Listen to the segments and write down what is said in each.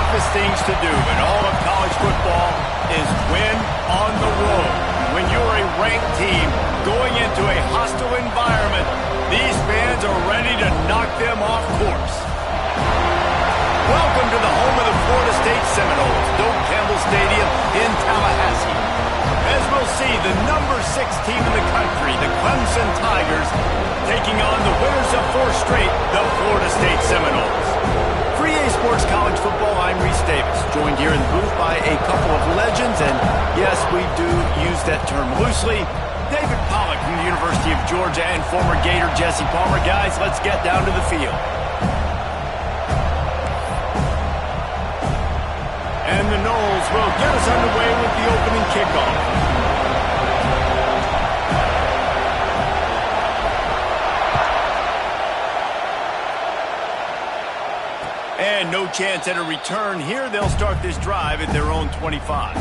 toughest things to do in all of college football is win on the road. When you're a ranked team going into a hostile environment, these fans are ready to knock them off course. Welcome to the home of the Florida State Seminoles, Doak Campbell Stadium in Tallahassee. As we'll see, the number 6 team in the country, the Clemson Tigers, taking on the winners of 4 straight, the Florida State Seminoles. For EA Sports College Football, I'm Reese Davis, joined here in the booth by a couple of legends, and yes, we do use that term loosely. David Pollack from the University of Georgia and former Gator Jesse Palmer. Guys, let's get down to the field. And the Noles will get us underway with the opening kickoff. And no chance at a return here. They'll start this drive at their own 25.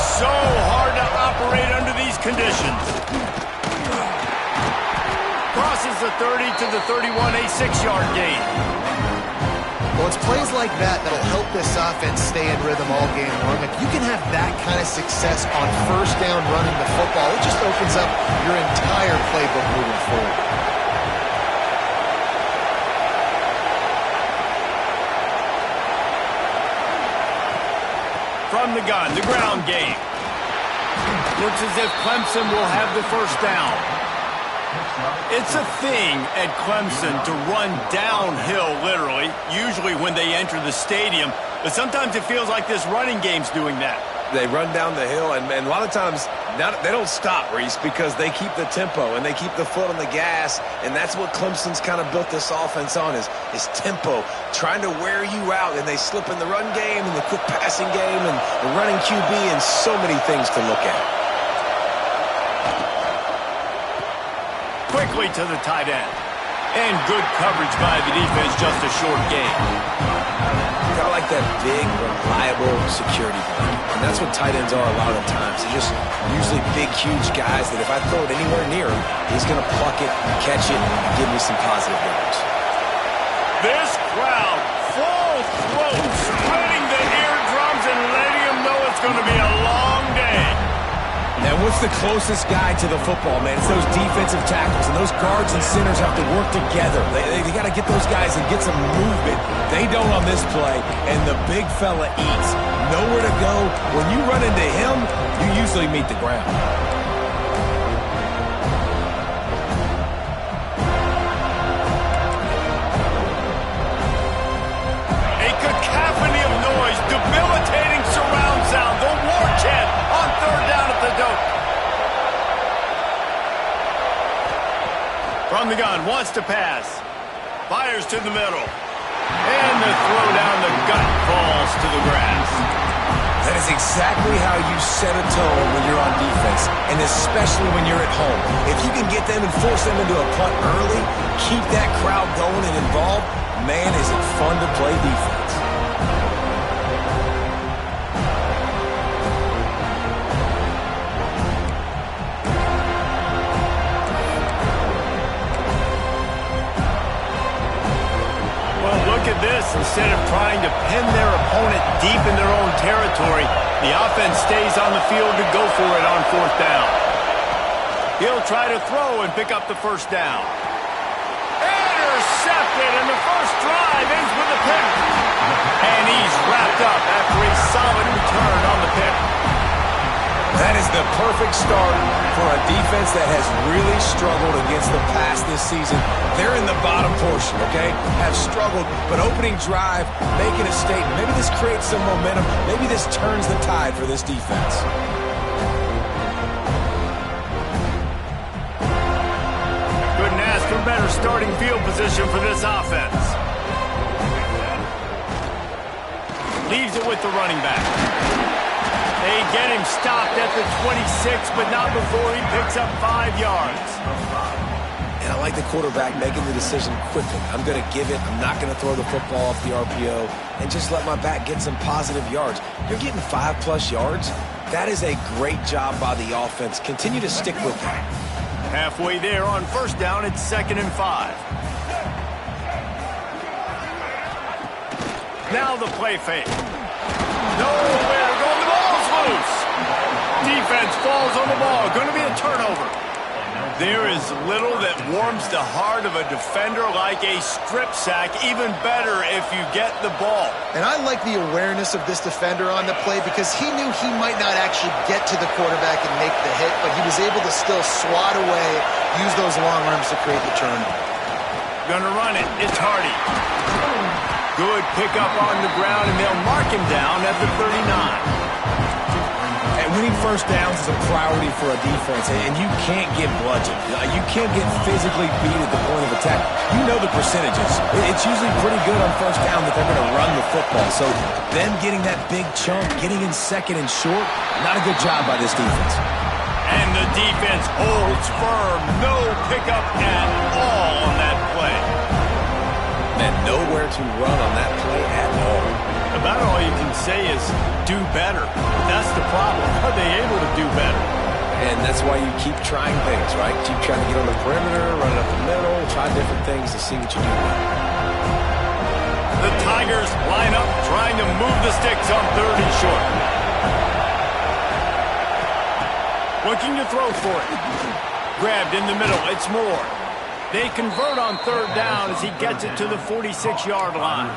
So hard to operate under these conditions. Crosses the 30 to the 31, a 6-yard gain. Well, it's plays like that that'll help this offense stay in rhythm all game long. If you can have that kind of success on first down running the football, it just opens up your entire playbook moving forward. From the gun, the ground game. Looks as if Clemson will have the first down. It's a thing at Clemson to run downhill, literally, usually when they enter the stadium. But sometimes it feels like this running game's doing that. They run down the hill, and a lot of times they don't stop, Reese, because they keep the tempo and they keep the foot on the gas, and that's what Clemson's kind of built this offense on is tempo, trying to wear you out, and they slip in the run game and the quick passing game and the running QB and so many things to look at. Quickly to the tight end. And good coverage by the defense, just a short gain. I like that big, reliable security blanket. And that's what tight ends are a lot of the times. They're just usually big, huge guys that if I throw it anywhere near him, he's going to pluck it, catch it, and give me some positive yards. This crowd, full throat, spreading the eardrums and letting them know it's going to be a long day. Now, what's the closest guy to the football, man? It's those defensive tackles, and those guards and centers have to work together. They got to get those guys and get some movement. They don't on this play, and the big fella eats. Nowhere to go. When you run into him, you usually meet the ground. A cacophony of noise, debilitating surround sound, the war chant on third down at the Doak. From the gun, wants to pass. Fires to the middle. And the throw down the gut falls to the grass. That is exactly how you set a tone when you're on defense, and especially when you're at home. If you can get them and force them into a punt early, keep that crowd going and involved, man, is it fun to play defense. Look at this. Instead of trying to pin their opponent deep in their own territory, the offense stays on the field to go for it on fourth down. He'll try to throw and pick up the first down. Intercepted, and the first drive ends with a pick. And he's wrapped up after a solid return on the pick. That is the perfect start for a defense that has really struggled against the pass this season. They're in the bottom portion, okay? Have struggled, but opening drive, making a statement. Maybe this creates some momentum. Maybe this turns the tide for this defense. Couldn't ask for better starting field position for this offense. Leaves it with the running back. They get him stopped at the 26, but not before he picks up 5 yards. And I like the quarterback making the decision quickly. I'm going to give it. I'm not going to throw the football off the RPO and just let my back get some positive yards. You're getting 5+ yards. That is a great job by the offense. Continue to stick with that. Halfway there on first down, it's 2nd and 5. Now the play fake. Nowhere to go. The ball's loose. Defense falls on the ball. Going to be a turnover. There is little that warms the heart of a defender like a strip sack. Even better if you get the ball. And I like the awareness of this defender on the play because he knew he might not actually get to the quarterback and make the hit, but he was able to still swat away, use those long arms to create the turnover. Gonna run it. It's Hardy. Good pickup on the ground, and they'll mark him down at the 39. And winning first downs is a priority for a defense, and you can't get bludgeoned. You can't get physically beat at the point of attack. You know the percentages. It's usually pretty good on first down that they're going to run the football. So them getting that big chunk, getting in 2nd and short, not a good job by this defense. And the defense holds firm. No pickup at all on that play. And nowhere to run on that play at all. About all you can say is do better. That's the problem. Are they able to do better? And that's why you keep trying things, right? Keep trying to get on the perimeter, run it up the middle, try different things to see what you do. The Tigers line up trying to move the sticks on 3rd and short. Looking to throw for it. Grabbed in the middle. It's Moore. They convert on 3rd down as he gets it to the 46-yard line.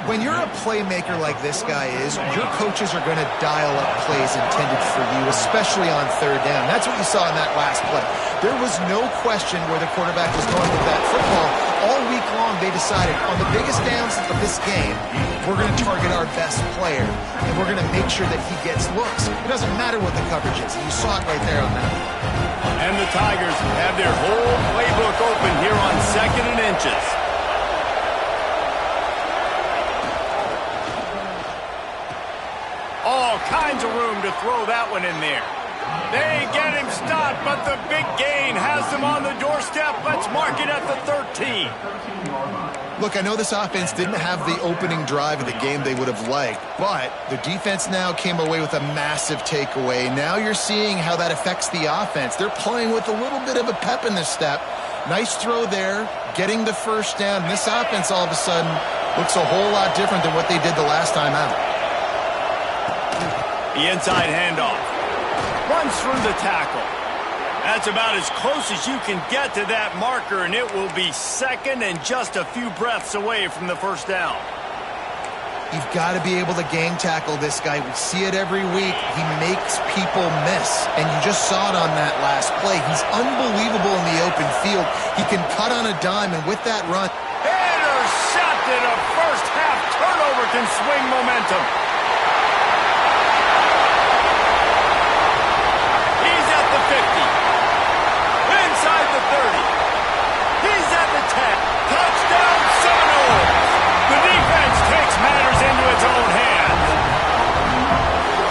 When you're a playmaker like this guy is, your coaches are going to dial up plays intended for you, especially on 3rd down. That's what you saw in that last play. There was no question where the quarterback was going with that football. All week long, they decided on the biggest downs of this game, we're going to target our best player, and we're going to make sure that he gets looks. It doesn't matter what the coverage is. You saw it right there on that. And the Tigers have their whole playbook open here on 2nd and inches. All kinds of room to throw that one in there. They get him stopped, but the big gain has them on the doorstep. Let's mark it at the 13. Look, I know this offense didn't have the opening drive of the game they would have liked, but the defense now came away with a massive takeaway. Now you're seeing how that affects the offense. They're playing with a little bit of a pep in their step. Nice throw there, getting the first down. This offense all of a sudden looks a whole lot different than what they did the last time out. The inside handoff. Runs through the tackle. That's about as close as you can get to that marker, and it will be 2nd and just a few breaths away from the first down. You've got to be able to gang tackle this guy. We see it every week. He makes people miss, and you just saw it on that last play. He's unbelievable in the open field. He can cut on a dime, and with that run... Intercepted! A first-half turnover can swing momentum. He's at the 50. Inside the 30. He's at the 10. Touchdown Seminoles! The defense takes matters into its own hands.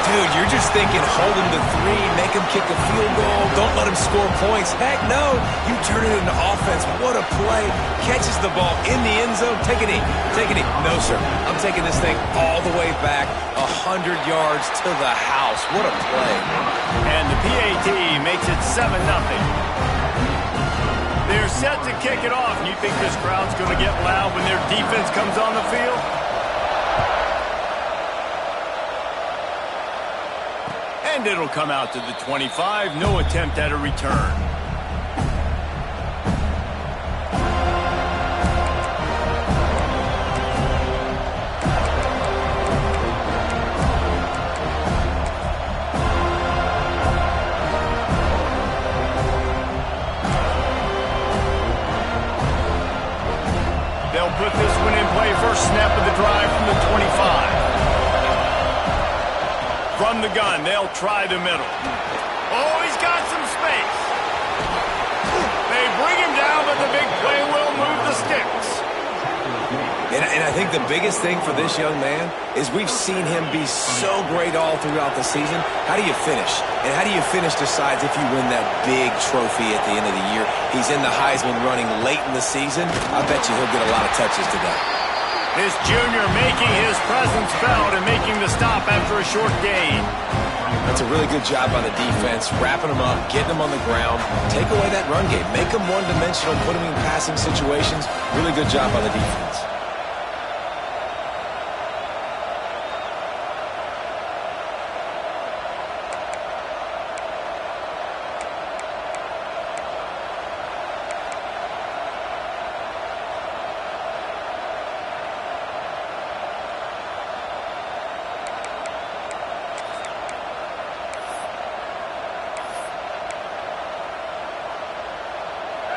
Dude, you're just thinking hold him to 3, make him kick a field goal, don't let him score points. Heck no, you turn it into offense. What a play. Catches the ball in the end zone. Take a knee. Take a knee. No, sir. I'm taking this thing all the way back 100 yards to the house. What a play. And the PAT makes it 7-0. They're set to kick it off. You think this crowd's going to get loud when their defense comes on the field? And it'll come out to the 25. No attempt at a return. They'll put this one in play. First snap of the drive from the 25. From the gun, they'll try the middle. Oh, he's got some space. They bring him down, but the big play will move the sticks. And I think the biggest thing for this young man is we've seen him be so great all throughout the season. How do you finish? And how do you finish decides if you win that big trophy at the end of the year. He's in the Heisman running late in the season. I bet you he'll get a lot of touches today. This junior making his presence felt and making the stop after a short gain. That's a really good job by the defense, wrapping them up, getting them on the ground. Take away that run game. Make them one-dimensional, put them in passing situations. Really good job by the defense.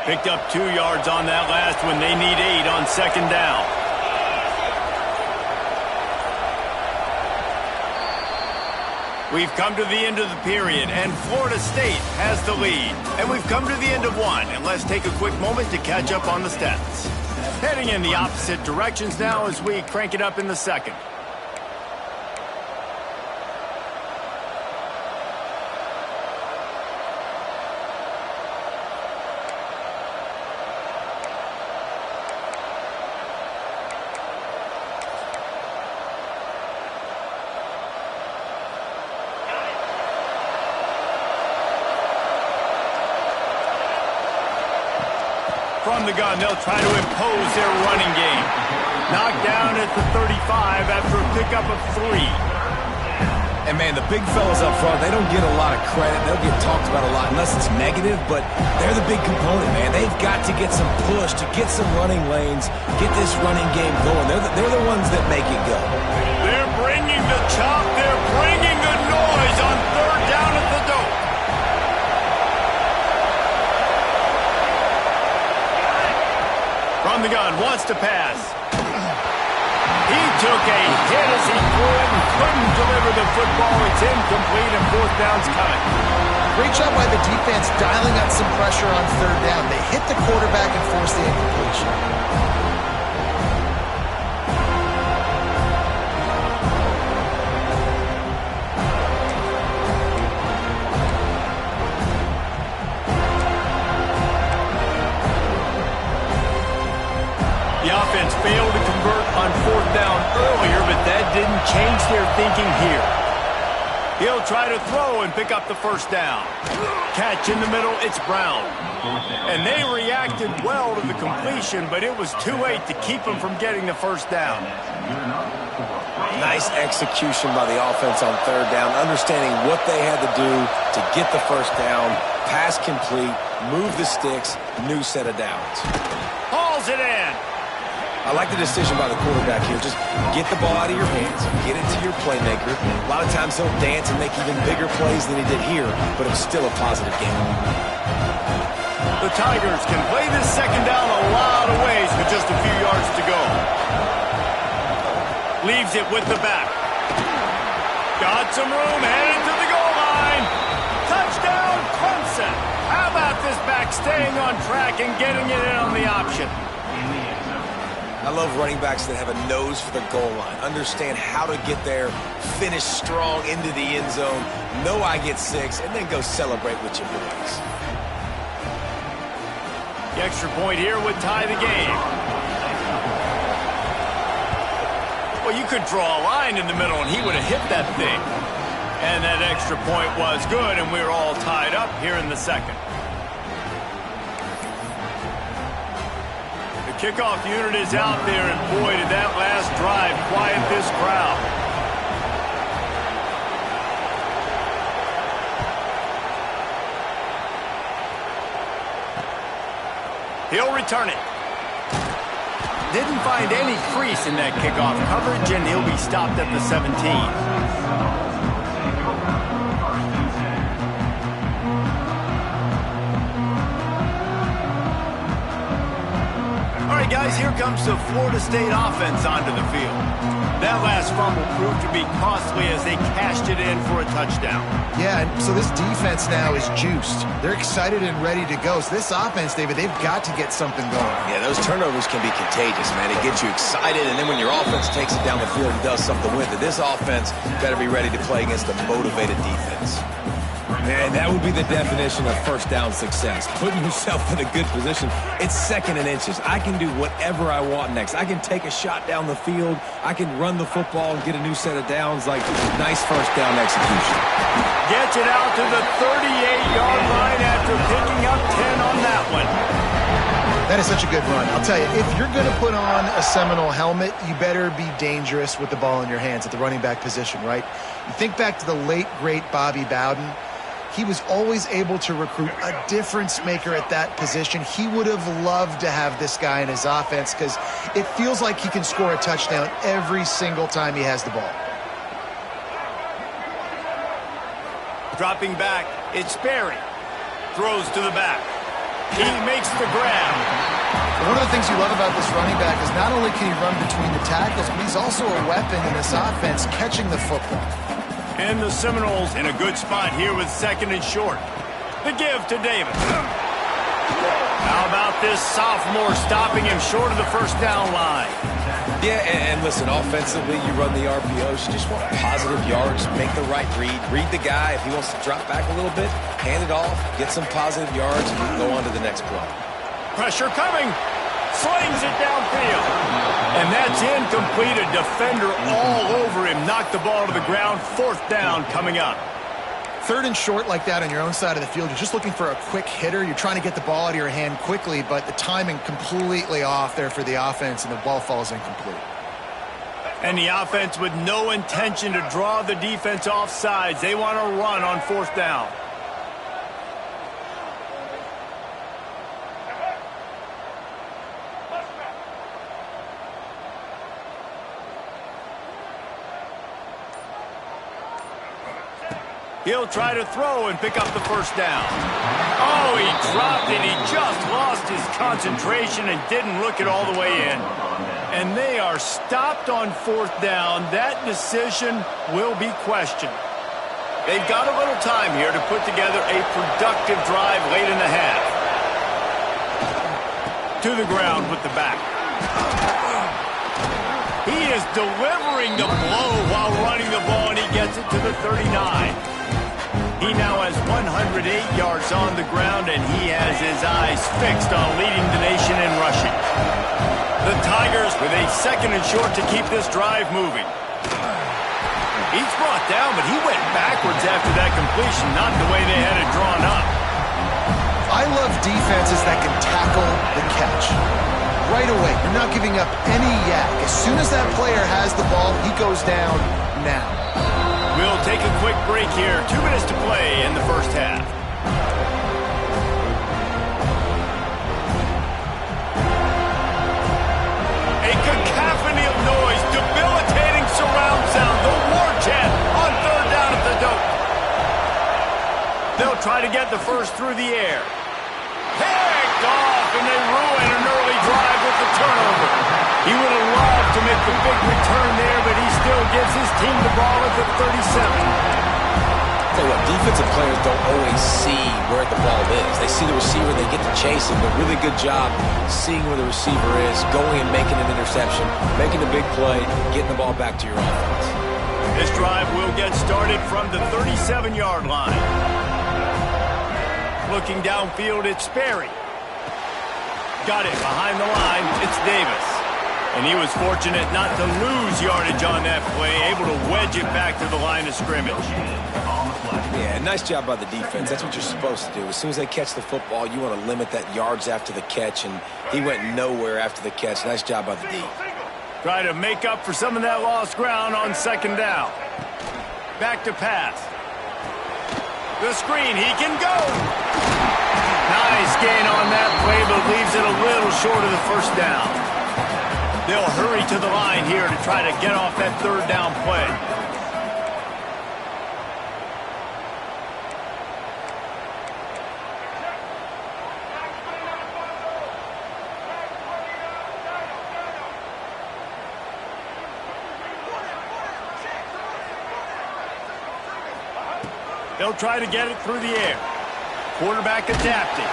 Picked up 2 yards on that last one. They need 8 on second down. We've come to the end of the period, and Florida State has the lead. And we've come to the end of one, and let's take a quick moment to catch up on the stats. Heading in the opposite directions now as we crank it up in the second. From the gun, they'll try to impose their running game. Knocked down at the 35 after a pickup of 3. And, man, the big fellas up front, they don't get a lot of credit. They'll get talked about a lot unless it's negative, but they're the big component, man. They've got to get some push, to get some running lanes, get this running game going. They're the ones that make it go. They're bringing the chop. They're bringing the noise on third down at the dope. From the gun, wants to pass. He took a hit as he threw it and couldn't deliver the football. It's incomplete and fourth down's coming. Great job by the defense dialing up some pressure on third down. They hit the quarterback and forced the incompletion. The offense failed to convert on fourth down earlier, but that didn't change their thinking here. He'll try to throw and pick up the first down. Catch in the middle, it's Brown. And they reacted well to the completion, but it was too late to keep them from getting the first down. Nice execution by the offense on third down, understanding what they had to do to get the first down, pass complete, move the sticks, new set of downs. Hauls it in. I like the decision by the quarterback here. Just get the ball out of your hands, get it to your playmaker. A lot of times he'll dance and make even bigger plays than he did here, but it's still a positive game. The Tigers can play this second down a lot of ways with just a few yards to go. Leaves it with the back. Got some room, headed to the goal line. Touchdown, Clemson. How about this back staying on track and getting it in on the option? I love running backs that have a nose for the goal line. Understand how to get there, finish strong into the end zone, know I get 6, and then go celebrate with your boys. The extra point here would tie the game. Well, you could draw a line in the middle, and he would have hit that thing. And that extra point was good, and we're all tied up here in the second. Kickoff unit is out there, and boy, did that last drive quiet this crowd. He'll return it. Didn't find any crease in that kickoff coverage, and he'll be stopped at the 17. Guys, as here comes the Florida State offense onto the field. That last fumble proved to be costly as they cashed it in for a touchdown. Yeah, and so this defense now is juiced. They're excited and ready to go. So this offense, David, they've got to get something going. Yeah, those turnovers can be contagious, man. It gets you excited, and then when your offense takes it down the field and does something with it, this offense got to be ready to play against a motivated defense. Man, that would be the definition of first down success. Putting yourself in a good position. It's second and inches. I can do whatever I want next. I can take a shot down the field. I can run the football and get a new set of downs. Like, nice first down execution. Gets it out to the 38-yard line after picking up 10 on that one. That is such a good run. I'll tell you, if you're going to put on a Seminole helmet, you better be dangerous with the ball in your hands at the running back position, right? You think back to the late, great Bobby Bowden. He was always able to recruit a difference maker at that position. He would have loved to have this guy in his offense because it feels like he can score a touchdown every single time he has the ball. Dropping back, it's Sperry. Throws to the back. He makes the grab. One of the things you love about this running back is not only can he run between the tackles, but he's also a weapon in this offense catching the football. And the Seminoles in a good spot here with second and short. The give to Davis. How about this sophomore stopping him short of the first down line? Yeah, and listen, offensively, you run the RPOs. You just want positive yards, make the right read. Read the guy. If he wants to drop back a little bit, hand it off, get some positive yards, and go on to the next play. Pressure coming. Slings it downfield. And that's incomplete. A defender all over him. Knocked the ball to the ground. Fourth down coming up. Third and short like that on your own side of the field, you're just looking for a quick hitter. You're trying to get the ball out of your hand quickly, but the timing completely off there for the offense, and the ball falls incomplete. And the offense with no intention to draw the defense off sides. They want to run on fourth down. He'll try to throw and pick up the first down. Oh, he dropped it. He just lost his concentration and didn't look it all the way in. And they are stopped on fourth down. That decision will be questioned. They've got a little time here to put together a productive drive late in the half. To the ground with the back. He is delivering the blow while running the ball, and he gets it to the 39. He now has 108 yards on the ground, and he has his eyes fixed on leading the nation in rushing. The Tigers with a second and short to keep this drive moving. He's brought down, but he went backwards after that completion, not the way they had it drawn up. I love defenses that can tackle the catch. Right away, you're not giving up any yak. As soon as that player has the ball, he goes down now. We'll take a quick break here. 2 minutes to play in the first half. A cacophony of noise, debilitating surround sound. The war chant on third down at the dope. They'll try to get the first through the air. Picked off, and they ruin an early drive with the turnover. He would have loved to make the big return there, but he still gives his team the ball at the 37. Tell you what, defensive players don't always see where the ball is. They see the receiver, they get to chase him. A really good job seeing where the receiver is, going and making an interception, making a big play, getting the ball back to your offense. This drive will get started from the 37-yard line. Looking downfield, it's Sperry. Got it behind the line, it's Davis. And he was fortunate not to lose yardage on that play, able to wedge it back to the line of scrimmage. Yeah, nice job by the defense. That's what you're supposed to do. As soon as they catch the football, you want to limit that yards after the catch, and he went nowhere after the catch. Nice job by the D. Try to make up for some of that lost ground on second down. Back to pass. The screen, he can go. Nice gain on that play, but leaves it a little short of the first down. They'll hurry to the line here to try to get off that third down play. They'll try to get it through the air. Quarterback adapting.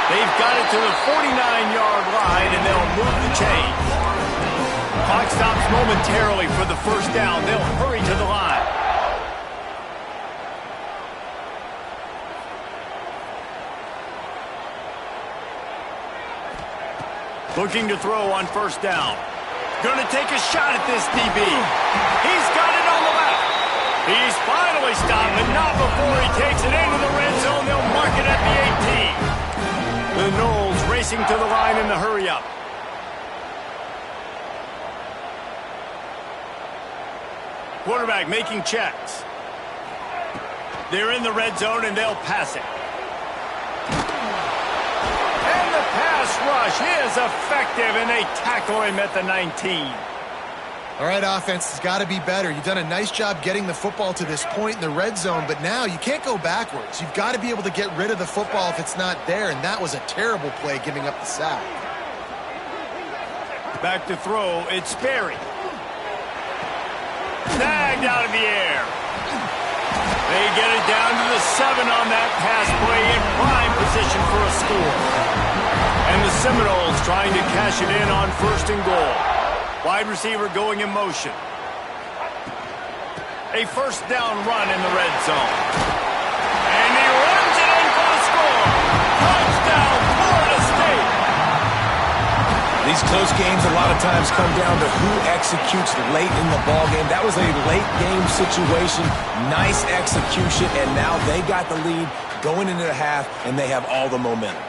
They've got it to the 49-yard line, and they'll move the chains. Clock stops momentarily for the first down. They'll hurry to the line. Looking to throw on first down. Going to take a shot at this DB. He's got it on the left. He's finally stopped, but not before he takes it into the red zone. They'll mark it at the 18. The Noles racing to the line in the hurry-up. Quarterback making checks. They're in the red zone, and they'll pass it. And the pass rush is effective, and they tackle him at the 19. All right, offense has got to be better. You've done a nice job getting the football to this point in the red zone, but now you can't go backwards. You've got to be able to get rid of the football if it's not there, and that was a terrible play giving up the sack. Back to throw, it's Sperry. Snagged out of the air. They get it down to the 7 on that pass play in prime position for a score. And the Seminoles trying to cash it in on first and goal. Wide receiver going in motion. A first down run in the red zone. And he runs it in for the score. Touchdown, Florida State. These close games a lot of times come down to who executes late in the ball game. That was a late game situation. Nice execution, and now they got the lead going into the half, and they have all the momentum.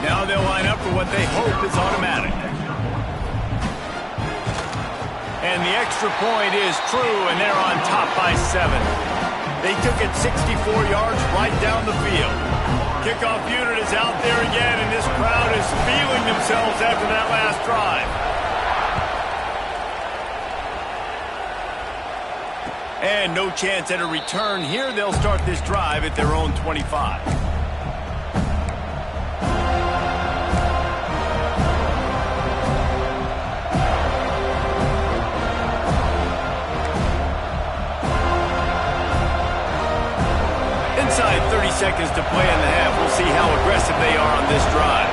Now they'll line up for what they hope is automatic. And the extra point is true, and they're on top by 7. They took it 64 yards right down the field. Kickoff unit is out there again, and this crowd is feeling themselves after that last drive. And no chance at a return here. They'll start this drive at their own 25. Inside 30 seconds to play in the half. We'll see how aggressive they are on this drive.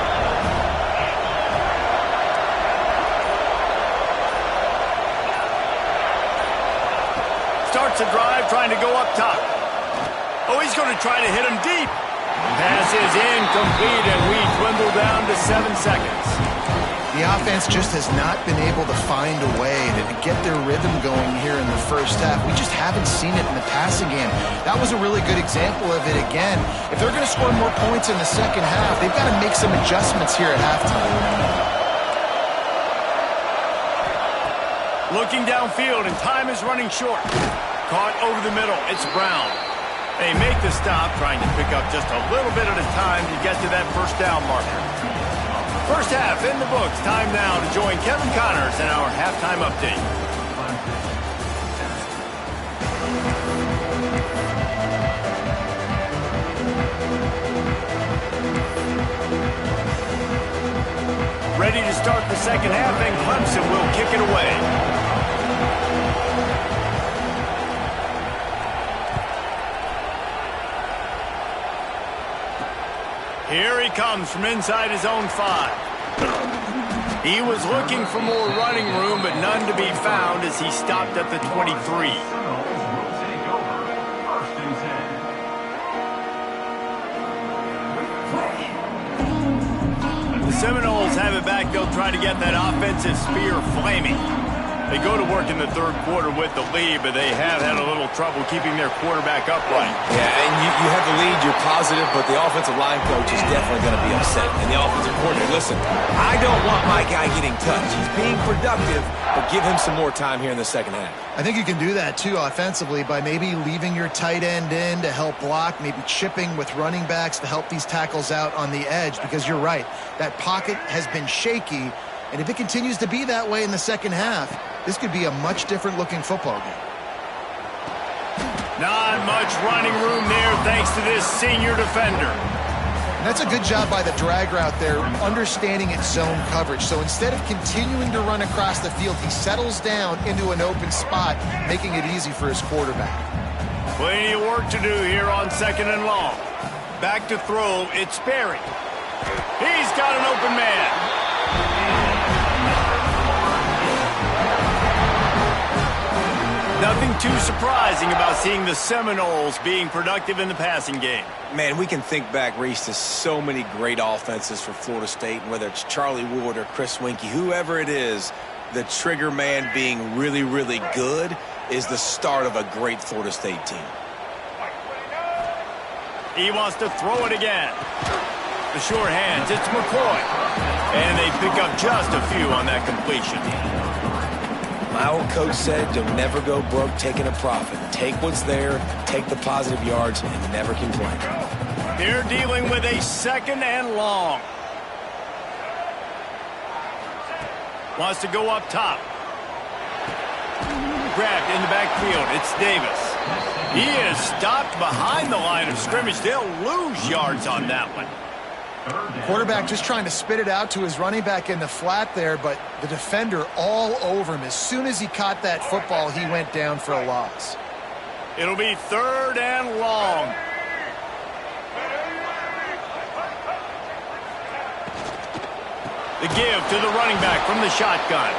Starts a drive trying to go up top. Oh, he's going to try to hit him deep. Pass is incomplete, and we dwindle down to 7 seconds. The offense just has not been able to find a way to get their rhythm going here in the first half. We just haven't seen it in the passing game. That was a really good example of it again. If they're going to score more points in the second half, they've got to make some adjustments here at halftime. Looking downfield, and time is running short. Caught over the middle. It's Brown. They make the stop, trying to pick up just a little bit at a time to get to that first down marker. First half in the books. Time now to join Kevin Connors in our halftime update. Ready to start the second half, and Clemson will kick it away. Here he comes from inside his own 5. He was looking for more running room, but none to be found as he stopped at the 23. The Seminoles have it back. They'll try to get that offensive spear flaming. They go to work in the third quarter with the lead, but they have had a little trouble keeping their quarterback upright. Yeah, and you have the lead, you're positive, but the offensive line coach is definitely going to be upset. And the offensive coordinator, listen, I don't want my guy getting touched. He's being productive, but give him some more time here in the second half. I think you can do that, too, offensively, by maybe leaving your tight end in to help block, maybe chipping with running backs to help these tackles out on the edge, because you're right. That pocket has been shaky, and if it continues to be that way in the second half, this could be a much different-looking football game. Not much running room there thanks to this senior defender. And that's a good job by the drag route there, understanding its zone coverage. So instead of continuing to run across the field, he settles down into an open spot, making it easy for his quarterback. Plenty of work to do here on 2nd and long. Back to throw, it's Berry. He's got an open man. Nothing too surprising about seeing the Seminoles being productive in the passing game. Man, we can think back, Reese, to so many great offenses for Florida State, and whether it's Charlie Wood or Chris Weinke, whoever it is, the trigger man being really, really good is the start of a great Florida State team. He wants to throw it again. The short hands, it's McCoy. And they pick up just a few on that completion. My old coach said, you'll never go broke taking a profit. Take what's there, take the positive yards, and never complain. They're dealing with a 2nd and long. Wants to go up top. Grabbed in the backfield. It's Davis. He is stopped behind the line of scrimmage. They'll lose yards on that one. Quarterback just trying to spit it out to his running back in the flat there, but the defender all over him. As soon as he caught that football, he went down for a loss. It'll be 3rd and long. The give to the running back from the shotgun.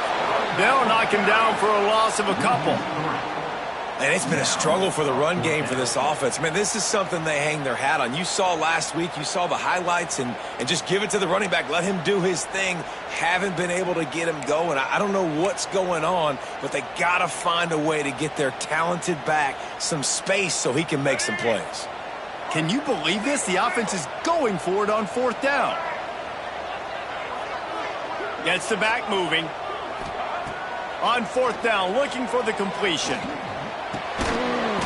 They'll knock him down for a loss of a couple. And it's been a struggle for the run game for this offense. Man, this is something they hang their hat on. You saw last week, you saw the highlights, and just give it to the running back. Let him do his thing. Haven't been able to get him going. I don't know what's going on, but they got to find a way to get their talented back some space so he can make some plays. Can you believe this? The offense is going for it on 4th down. Gets the back moving. On 4th down, looking for the completion.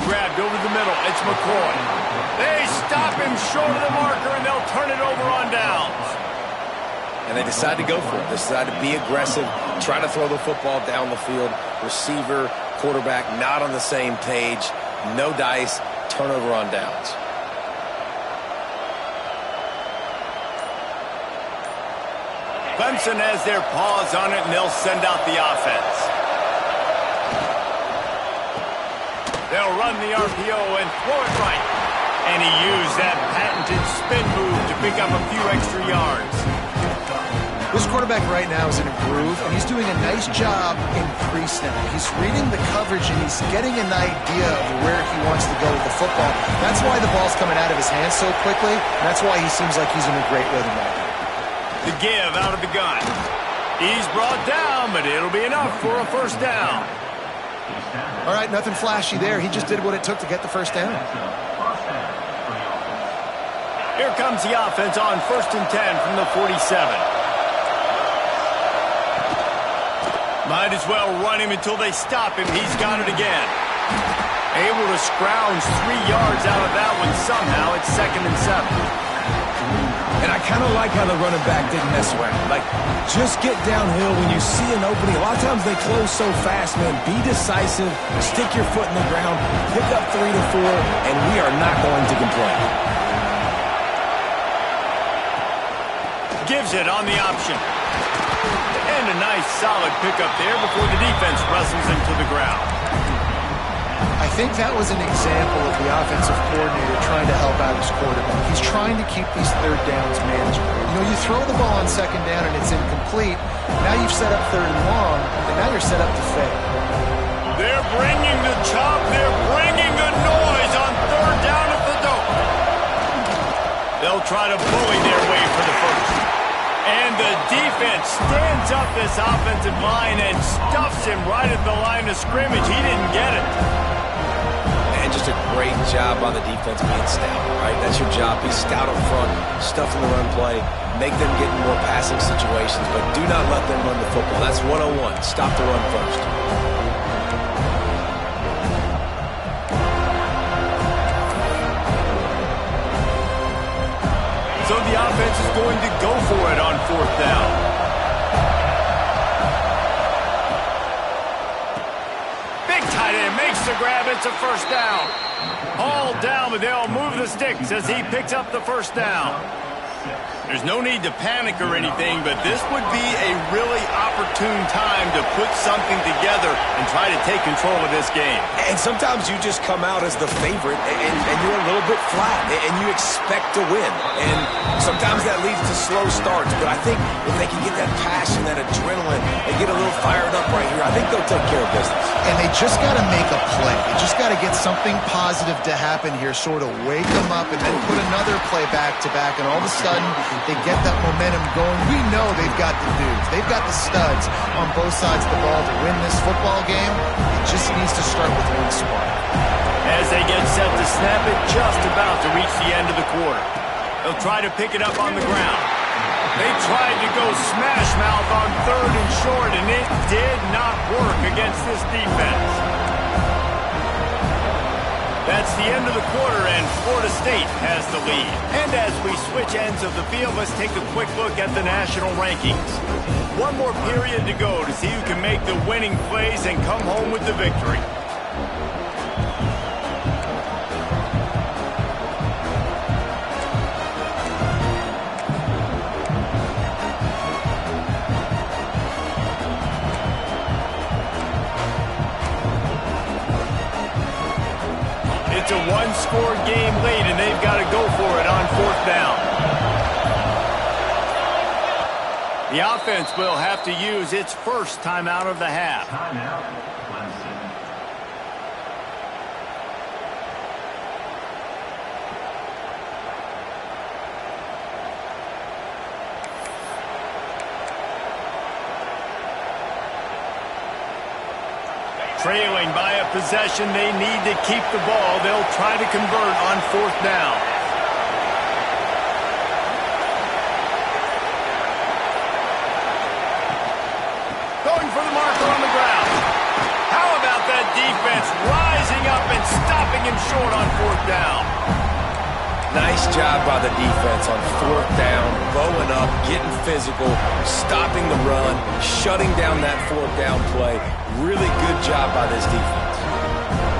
Grabbed over the middle. It's McCoy. They stop him short of the marker, and they'll turn it over on downs. And they decide to go for it. They decide to be aggressive, try to throw the football down the field. Receiver, quarterback, not on the same page. No dice. Turnover on downs. Clemson has their paws on it, and they'll send out the offense. They'll run the RPO and throw it right. And he used that patented spin move to pick up a few extra yards. This quarterback right now is in a groove, and he's doing a nice job in pre-snap. He's reading the coverage, and he's getting an idea of where he wants to go with the football. That's why the ball's coming out of his hands so quickly, and that's why he seems like he's in a great rhythm right now. The give out of the gun. He's brought down, but it'll be enough for a 1st down. All right, nothing flashy there. He just did what it took to get the 1st down. Here comes the offense on 1st and 10 from the 47. Might as well run him until they stop him. He's got it again. Able to scrounge 3 yards out of that one somehow. It's 2nd and 7. And I kind of like how the running back didn't mess around. Like, just get downhill when you see an opening. A lot of times they close so fast, man. Be decisive, stick your foot in the ground, pick up 3 to 4, and we are not going to complain. Gives it on the option. And a nice solid pickup there before the defense wrestles him to the ground. I think that was an example of the offensive coordinator trying to help out his quarterback. He's trying to keep these 3rd downs manageable. You know, you throw the ball on 2nd down and it's incomplete. Now you've set up 3rd and long, and now you're set up to fail. They're bringing the chop. They're bringing the noise on 3rd down at the dope. They'll try to bully their way for the 1st. And the defense stands up this offensive line and stuffs him right at the line of scrimmage. He didn't get it. Just a great job on the defense being stout, right? That's your job. Be stout up front, stuff in the run play, make them get in more passing situations, but do not let them run the football. That's 101. Stop the run first. So the offense is going to go for it on 4th down. Makes the grab. It's a 1st down. All down, but they'll move the sticks as he picks up the 1st down. There's no need to panic or anything, but this would be a really opportune time to put something together and try to take control of this game. And sometimes you just come out as the favorite, and you're a little bit flat, and you expect to win. And sometimes that leads to slow starts, but I think if they can get that passion, that adrenaline, and get a little fired up right here, I think they'll take care of business. And they just got to make a play. They just got to get something positive to happen here, sort of wake them up, and then put another play back-to-back, and all of a sudden they get that momentum going. We know they've got the dudes. They've got the studs on both sides of the ball to win this football game. It just needs to start with one spark. As they get set to snap it, just about to reach the end of the quarter. They'll try to pick it up on the ground. They tried to go smash mouth on 3rd and short, and it did not work against this defense. That's the end of the quarter, and Florida State has the lead. And as we switch ends of the field, let's take a quick look at the national rankings. One more period to go to see who can make the winning plays and come home with the victory. It's a one-score game late, and they've got to go for it on 4th down. The offense will have to use its first timeout of the half. Timeout, Clemson. Trailing by a possession, they need to keep the ball. They'll try to convert on 4th down. Going for the marker on the ground. How about that defense rising up and stopping him short on 4th down? Nice job by the defense on 4th down, bowing up, getting physical, stopping the run, shutting down that 4th down play. Really good job by this defense.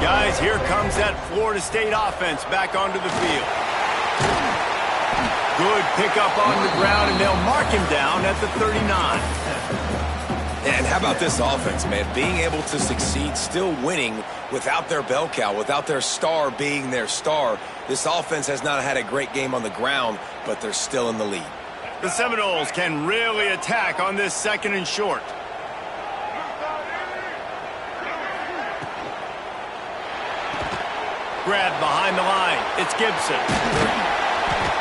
Guys, here comes that Florida State offense back onto the field. Good pickup on the ground, and they'll mark him down at the 39. And how about this offense, man? Being able to succeed, still winning without their bell cow, without their star being their star. This offense has not had a great game on the ground, but they're still in the lead. The Seminoles can really attack on this 2nd and short. Grab behind the line. It's Gibson.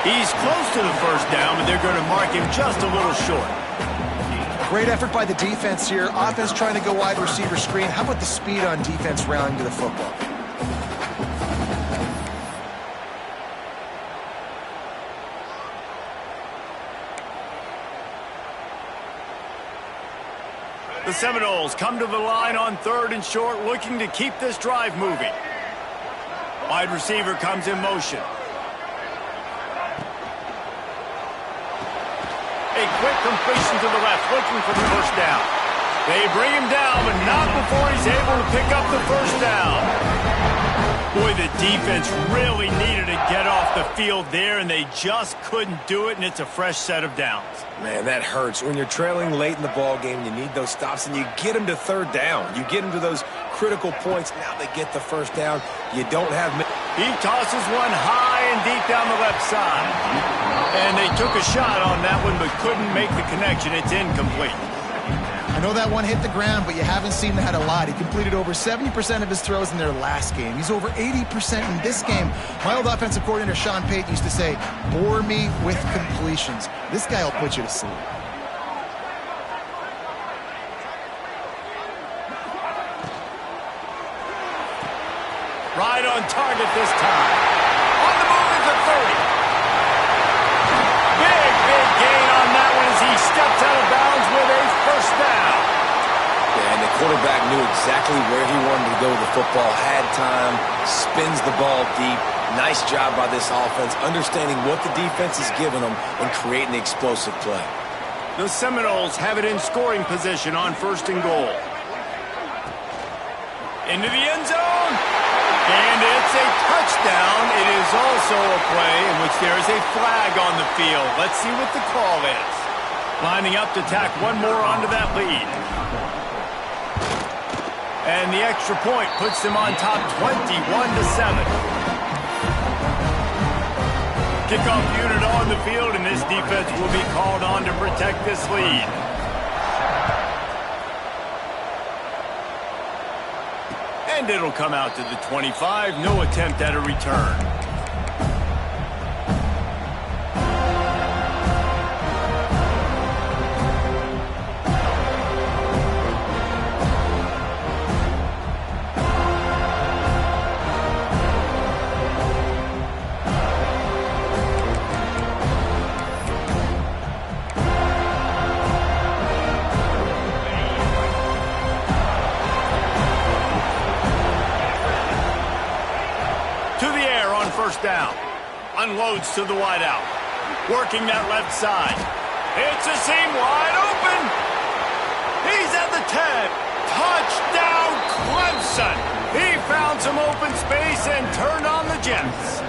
He's close to the 1st down, but they're going to mark him just a little short. Great effort by the defense here. Offense trying to go wide receiver screen. How about the speed on defense rallying to the football? The Seminoles come to the line on 3rd and short, looking to keep this drive moving. Wide receiver comes in motion. A quick completion to the left, looking for the 1st down. They bring him down, but not before he's able to pick up the 1st down. Boy, the defense really needed to get off the field there, and they just couldn't do it, and it's a fresh set of downs. Man, that hurts. When you're trailing late in the ball game, you need those stops, and you get them to 3rd down. You get them to those critical points. Now they get the 1st down. You don't have... He tosses one high and deep down the left side. And they took a shot on that one, but couldn't make the connection. It's incomplete. I know that one hit the ground, but you haven't seen that a lot. He completed over 70% of his throws in their last game. He's over 80% in this game. My old offensive coordinator, Sean Payton, used to say, bore me with completions. This guy will put you to sleep. Right on target this time. On the move at the 30. Big gain on that one as he steps out of bounds with a 1st down. Yeah, and the quarterback knew exactly where he wanted to go with the football, had time, spins the ball deep. Nice job by this offense, understanding what the defense is giving them and creating the explosive play. The Seminoles have it in scoring position on 1st and goal. Into the end zone. And it's a touchdown. touchdown. It is also a play in which there is a flag on the field. Let's see what the call is. Lining up to tack one more onto that lead. And the extra point puts them on top 21-7. Kickoff unit on the field, and this defense will be called on to protect this lead. And it'll come out to the 25. No attempt at a return. Down. Unloads to the wideout. Working that left side. It's a seam wide open. He's at the 10. Touchdown, Clemson. He found some open space and turned on the Jets.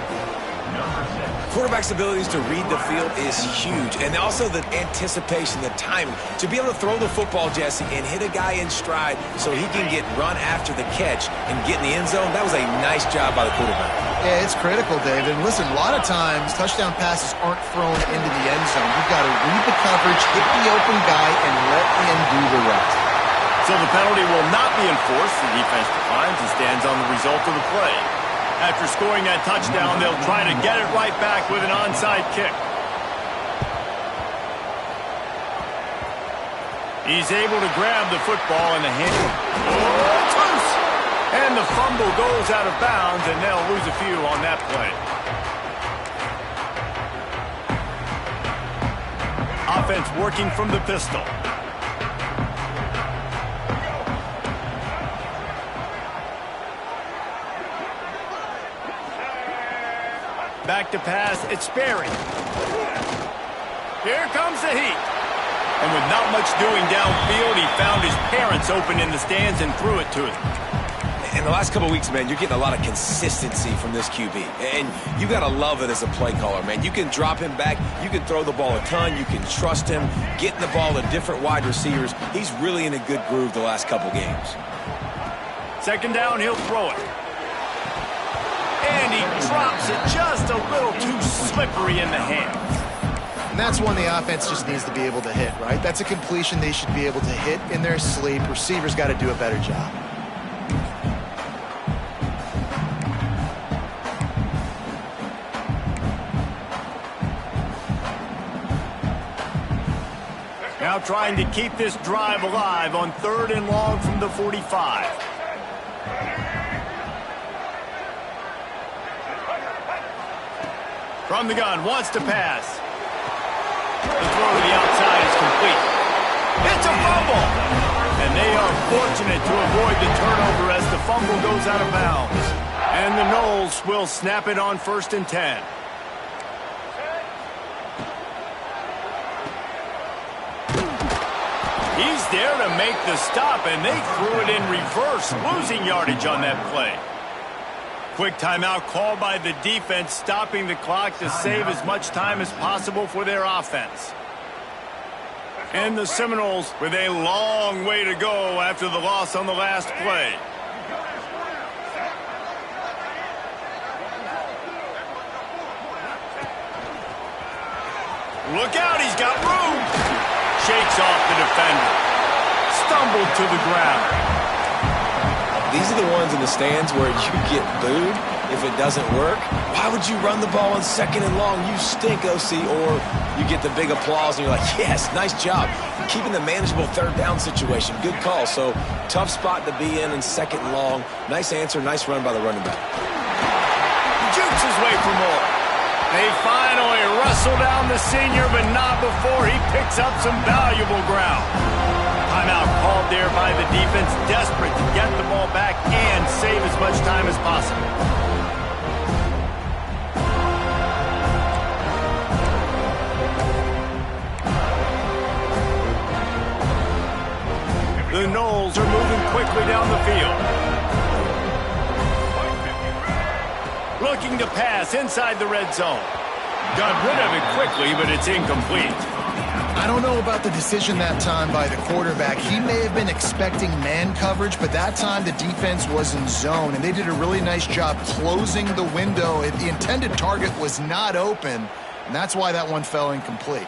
Quarterback's abilities to read the field is huge, and also the anticipation, the timing. To be able to throw the football, Jesse, and hit a guy in stride so he can get run after the catch and get in the end zone, that was a nice job by the quarterback. Yeah, it's critical, David. And listen, a lot of times touchdown passes aren't thrown into the end zone. You've got to read the coverage, hit the open guy, and let him do the rest. So the penalty will not be enforced. The defense declines and stands on the result of the play. After scoring that touchdown, they'll try to get it right back with an onside kick. He's able to grab the football in the hand. Oh, it's loose! And the fumble goes out of bounds, and they'll lose a few on that play. Offense working from the pistol. Back to pass, it's Sperry. Here comes the heat. And with not much doing downfield, he found his parents open in the stands and threw it to them. In the last couple of weeks, man, you're getting a lot of consistency from this QB. And you got to love it as a play caller, man. You can drop him back. You can throw the ball a ton. You can trust him, getting the ball to different wide receivers. He's really in a good groove the last couple games. Second down, he'll throw it. And he drops it just a little too slippery in the hands. And that's one the offense just needs to be able to hit, right? That's a completion they should be able to hit in their sleep. Receivers got to do a better job. Now trying to keep this drive alive on 3rd and long from the 45. From the gun, wants to pass. The throw to the outside is complete. It's a fumble! And they are fortunate to avoid the turnover as the fumble goes out of bounds. And the Noles will snap it on 1st and 10. He's there to make the stop, and they threw it in reverse, losing yardage on that play. Quick timeout called by the defense, stopping the clock to save as much time as possible for their offense. And the Seminoles with a long way to go after the loss on the last play. Look out, he's got room. Shakes off the defender. Stumbled to the ground. These are the ones in the stands where you get booed if it doesn't work. Why would you run the ball on 2nd and long? You stink, OC. Or you get the big applause and you're like, yes, nice job. Keeping the manageable 3rd down situation. Good call. So tough spot to be in 2nd and long. Nice answer, nice run by the running back. Jukes his way for more. They finally wrestle down the senior, but not before he picks up some valuable ground. Timeout called there by the defense, desperate to get the ball back and save as much time as possible. The Noles are moving quickly down the field. Looking to pass inside the red zone. Got rid of it quickly, but it's incomplete. I don't know about the decision that time by the quarterback. He may have been expecting man coverage, but that time the defense was in zone, and they did a really nice job closing the window. The intended target was not open, and that's why that one fell incomplete.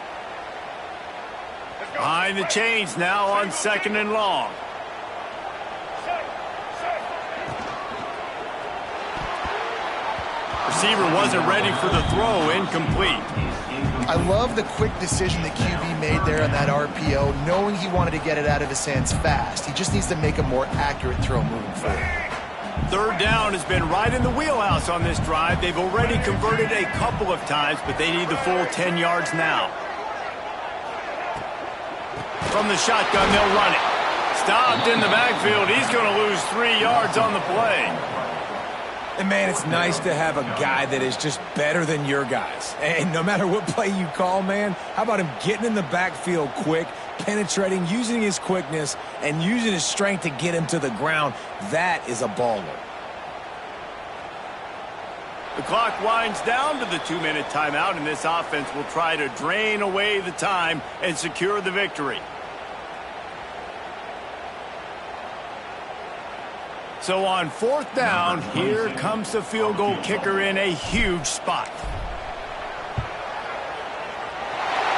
Behind the chains now on 2nd and long. Receiver wasn't ready for the throw, incomplete. I love the quick decision that QB made there on that RPO, knowing he wanted to get it out of his hands fast. He just needs to make a more accurate throw moving forward. 3rd down has been right in the wheelhouse on this drive. They've already converted a couple of times, but they need the full 10 yards now. From the shotgun, they'll run it. Stopped in the backfield. He's going to lose 3 yards on the play. And, man, it's nice to have a guy that is just better than your guys. And no matter what play you call, man, how about him getting in the backfield quick, penetrating, using his quickness, and using his strength to get him to the ground? That is a baller. The clock winds down to the 2-minute timeout, and this offense will try to drain away the time and secure the victory. So on 4th down, here comes the field goal kicker in a huge spot.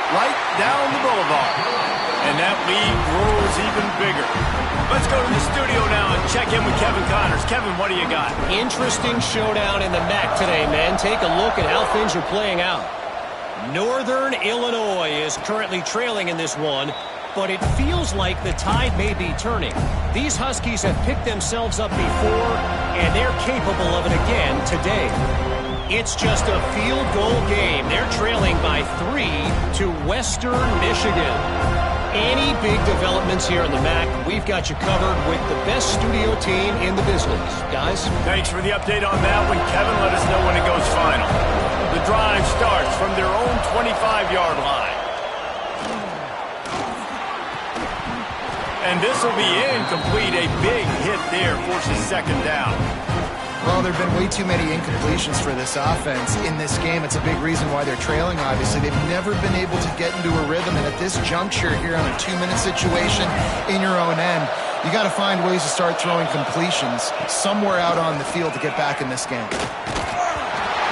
Right down the boulevard. And that lead grows even bigger. Let's go to the studio now and check in with Kevin Connors. Kevin, what do you got? Interesting showdown in the MAC today, man. Take a look at how things are playing out. Northern Illinois is currently trailing in this one, but it feels like the tide may be turning. These Huskies have picked themselves up before, and they're capable of it again today. It's just a field goal game. They're trailing by 3 to Western Michigan. Any big developments here in the MAC, we've got you covered with the best studio team in the business. Guys? Thanks for the update on that one, Kevin. Let us know when it goes final. The drive starts from their own 25-yard line. And this will be incomplete. A big hit there forces 2nd down. Well, there have been way too many incompletions for this offense in this game. It's a big reason why they're trailing, obviously. They've never been able to get into a rhythm, and at this juncture here on a 2-minute situation in your own end, you got to find ways to start throwing completions somewhere out on the field to get back in this game.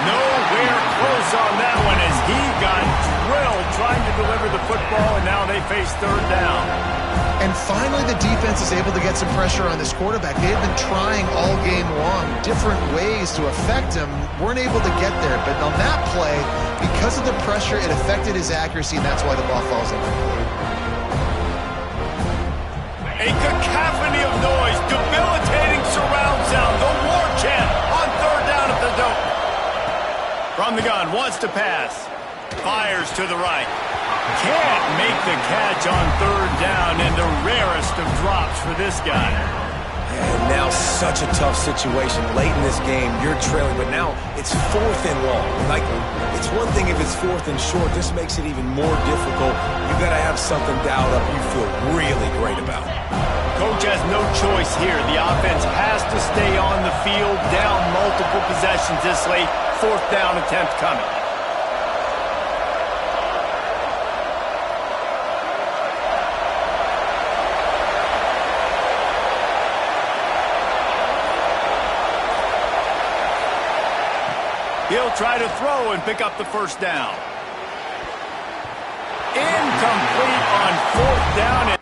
Nowhere close on that one as he got drilled trying to deliver the football, and now they face 3rd down. And finally, the defense is able to get some pressure on this quarterback. They have been trying all game long different ways to affect him. Weren't able to get there. But on that play, because of the pressure, it affected his accuracy, and that's why the ball falls incomplete. A cacophony of noise, debilitating surround sound, the war chant on 3rd down at the Dome. From the gun, wants to pass. Fires to the right. Can't make the catch on 3rd down, and the rarest of drops for this guy. And now such a tough situation. Late in this game, you're trailing, but now it's 4th and long. Like, it's one thing if it's 4th and short. This makes it even more difficult. You got to have something dialed up you feel really great about. Coach has no choice here. The offense has to stay on the field, down multiple possessions this late. 4th down attempt coming. He'll try to throw and pick up the 1st down. Incomplete on 4th down.